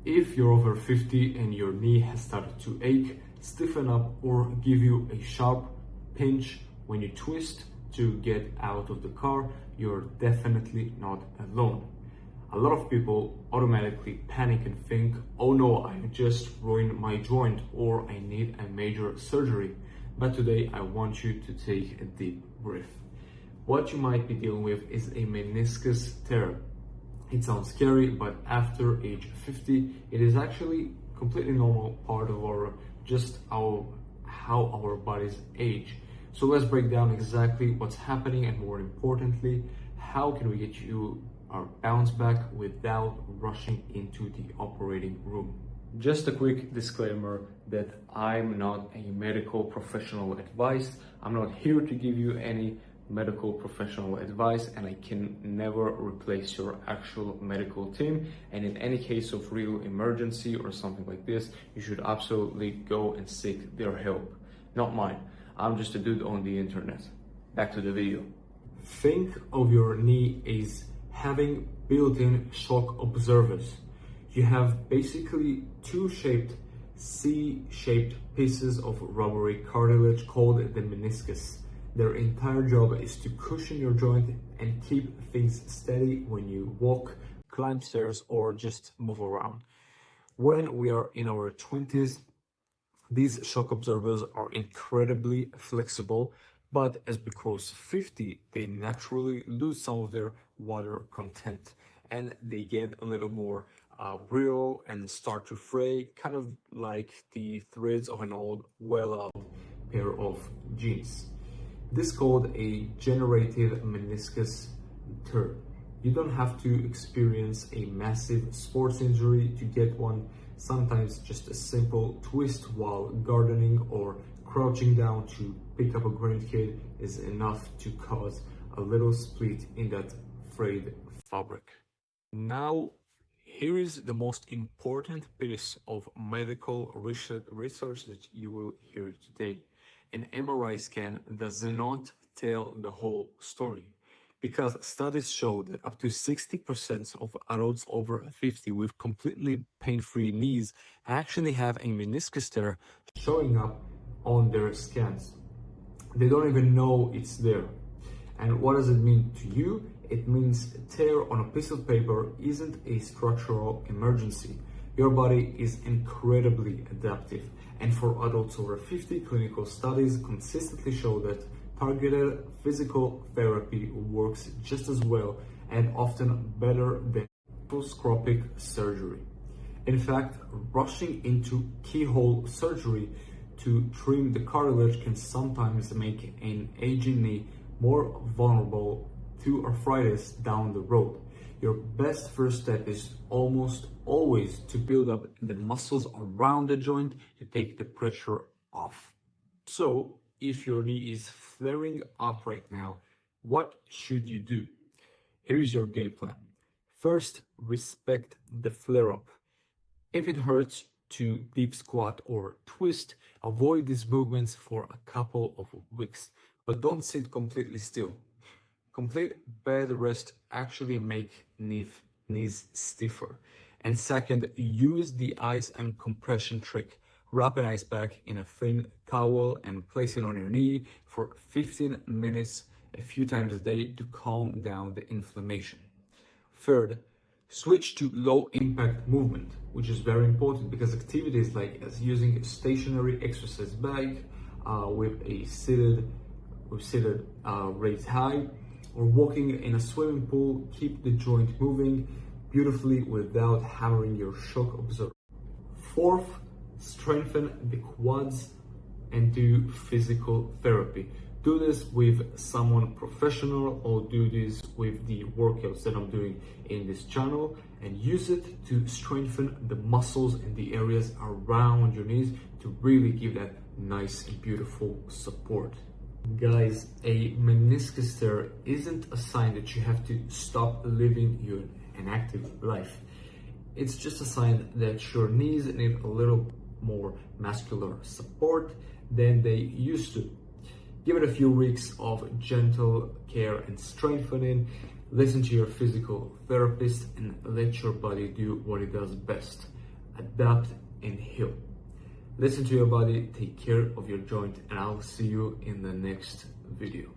If you're over 50 and your knee has started to ache, stiffen up, or give you a sharp pinch when you twist to get out of the car, you're definitely not alone. A lot of people automatically panic and think, oh no, I just ruined my joint or I need a major surgery. But today I want you to take a deep breath. What you might be dealing with is a meniscus tear. It sounds scary, but after age 50, it is actually completely normal part of how our bodies age. So let's break down exactly what's happening, and more importantly, how can we get you our bounce back without rushing into the operating room. Just a quick disclaimer that I'm not a medical professional advice. I'm not here to give you any medical professional advice, and I can never replace your actual medical team. And in any case of real emergency or something like this, you should absolutely go and seek their help, not mine. I'm just a dude on the internet. Back to the video. Think of your knee as having built-in shock absorbers. You have basically two C-shaped pieces of rubbery cartilage called the meniscus. Their entire job is to cushion your joint and keep things steady when you walk, climb stairs, or just move around. When we are in our 20s, these shock absorbers are incredibly flexible, but as we cross 50, they naturally lose some of their water content and they get a little more brittle and start to fray, kind of like the threads of an old well-oiled pair of jeans. This is called a degenerative meniscus tear. You don't have to experience a massive sports injury to get one. Sometimes just a simple twist while gardening or crouching down to pick up a grandkid is enough to cause a little split in that frayed fabric. Now, here is the most important piece of medical research that you will hear today. An MRI scan does not tell the whole story, because studies show that up to 60% of adults over 50 with completely pain-free knees actually have a meniscus tear showing up on their scans. They don't even know it's there. And what does it mean to you? It means a tear on a piece of paper isn't a structural emergency. Your body is incredibly adaptive. And for adults over 50, clinical studies consistently show that targeted physical therapy works just as well and often better than laparoscopic surgery. In fact, rushing into keyhole surgery to trim the cartilage can sometimes make an aging knee more vulnerable to arthritis down the road. Your best first step is almost always to build up the muscles around the joint to take the pressure off. So, if your knee is flaring up right now, what should you do? Here is your game plan. First, respect the flare-up. If it hurts to deep squat or twist, avoid these movements for a couple of weeks, but don't sit completely still. Complete bed rest actually make knees stiffer. And second, use the ice and compression trick. Wrap an ice pack in a thin towel and place it on your knee for 15 minutes a few times a day to calm down the inflammation. Third, switch to low impact movement, which is very important because activities like using a stationary exercise bag with seated raised high, or walking in a swimming pool keep the joint moving beautifully without hammering your shock absorber. Fourth, strengthen the quads and do physical therapy. Do this with someone professional or do this with the workouts that I'm doing in this channel, and use it to strengthen the muscles in the areas around your knees to really give that nice and beautiful support. Guys, a meniscus tear isn't a sign that you have to stop living an active life. It's just a sign that your knees need a little more muscular support than they used to. Give it a few weeks of gentle care and strengthening. Listen to your physical therapist and let your body do what it does best. adapt, and heal. Listen to your body, take care of your joint, and I'll see you in the next video.